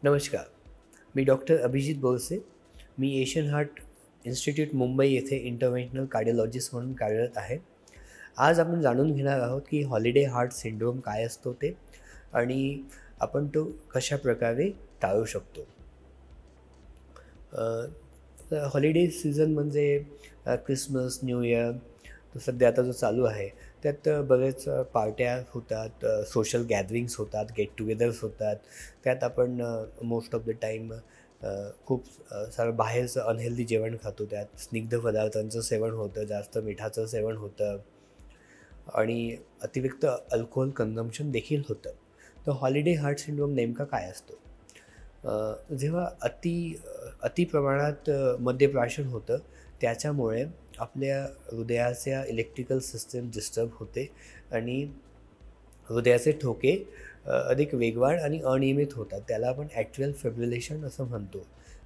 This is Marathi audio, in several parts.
नमस्कार. मी डॉक्टर अभिजित बोरसे. मी एशियन हार्ट इन्स्टिट्यूट मुंबई येथे इंटरव्हेन्शनल कार्डिओलॉजिस्ट म्हणून कार्यरत आहे. आज आपण जाणून घेणार आहोत की हॉलिडे हार्ट सिंड्रोम काय असतो ते आणि आपण तो कशाप्रकारे टाळू शकतो. हॉलिडे सीझन म्हणजे ख्रिसमस, न्यू इयर तो सध्या आता जो चालू आहे त्यात बरेच पार्ट्या होतात, सोशल गॅदरिंग्स होतात, गेट टुगेदर्स होतात. त्यात आपण मोस्ट ऑफ द टाईम खूप सारं बाहेरचं अनहेल्दी जेवण खातो. त्यात स्निग्ध पदार्थांचं सेवन होतं, जास्त मिठाचं सेवन होतं आणि अतिरिक्त अल्कोहोल कन्झम्पशन देखील होतं. तर हॉलिडे हार्ट सिंड्रोम नेमका काय असतो? जेव्हा अति प्रमाणात मद्यप्राशन होतं त्याच्यामुळे आपल्या हृदयाच्या इलेक्ट्रिकल सिस्टम डिस्टर्ब होते आणि हृदयाचे ठोके अधिक वेगवान आणि अनियमित होतात. त्याला आपण ॲट्रियल फिब्रिलेशन असं म्हणतो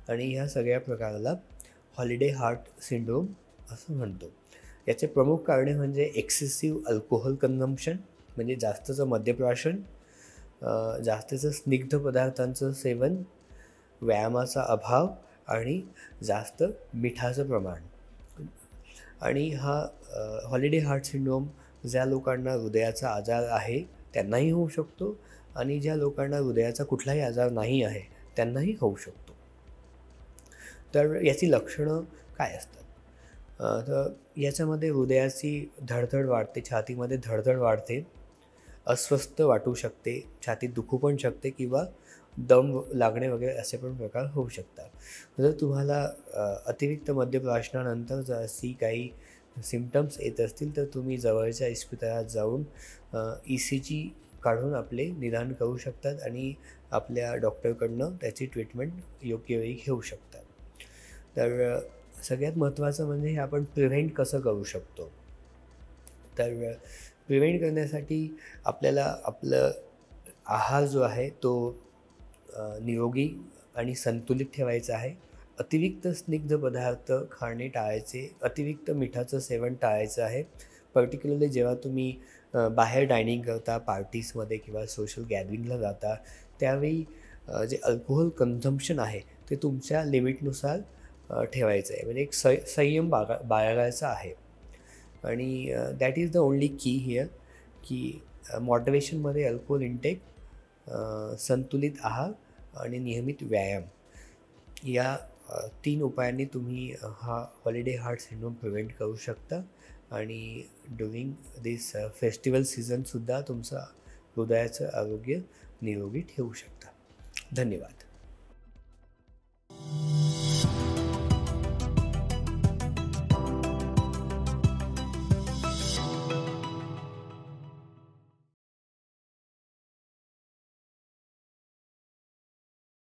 आणि ह्या सगळ्या प्रकाराला हॉलिडे हार्ट सिंड्रोम असं म्हणतो. याचे प्रमुख कारणे म्हणजे एक्सेसिव्ह अल्कोहोल कन्झम्पशन म्हणजे जास्तचं मद्यप्राशन, जास्तीचं स्निग्ध पदार्थांचं सेवन, व्यायामाचा अभाव आणि जास्त मिठाचं प्रमाण. आणि हा हॉलिडे हार्ट सिंड्रोम ज्या लोकांना हृदयाचा आजार आहे त्यांनाही होऊ शकतो आणि ज्या लोकांना हृदयाचा कुठलाही आजार नाही आहे त्यांनाही होऊ शकतो. तर याची लक्षणं काय असतात? तर याच्यामध्ये हृदयाची धडधड वाढते, छातीमध्ये धडधड वाढते, अस्वस्थ वाटू शकते, छातीत दुखू पण शकते किंवा दम लागणे वगैरे असे पण प्रकार होऊ शकतात. जर तुम्हाला अतिरिक्त मद्यप्राशनानंतर जर अशी काही सिम्पटम्स येत असतील तर तुम्ही जवळच्या इस्पितळात जाऊन ECG काढून आपले निदान करू शकतात आणि आपल्या डॉक्टरकडनं त्याची ट्रीटमेंट योग्य वेळी घेऊ शकतात. तर सगळ्यात महत्त्वाचं म्हणजे हे आपण प्रिव्हेंट कसं करू शकतो. तर प्रिव्हेंट करण्यासाठी आपल्याला आपलं आहार जो आहे तो निरोगी आणि संतुलित ठेवायचा आहे. अतिरिक्त स्निग्ध पदार्थ खाणे टाळायचे, अतिरिक्त मिठाचं सेवन टाळायचं आहे. पर्टिक्युलरली जेव्हा तुम्ही बाहेर डायनिंग करता, पार्टीजमध्ये किंवा सोशल गॅदरिंगला जाता त्यावेळी जे अल्कोहोल कन्झम्पशन आहे ते तुमच्या लिमिटनुसार ठेवायचं आहे. म्हणजे एक संयम बाळगायचा आहे आणि दॅट इज द ओन्ली की हिअर की मॉडरेशनमध्ये अल्कोहोल इंटेक, संतुलित आहार आणि नियमित व्यायाम या 3 उपायांनी तुम्ही हा हॉलिडे हार्ट सिंड्रोम प्रिव्हेंट करू शकता आणि ड्युरिंग दिस फेस्टिवल सीझनसुद्धा तुमचं हृदयाचं आरोग्य निरोगी ठेवू शकता. धन्यवाद.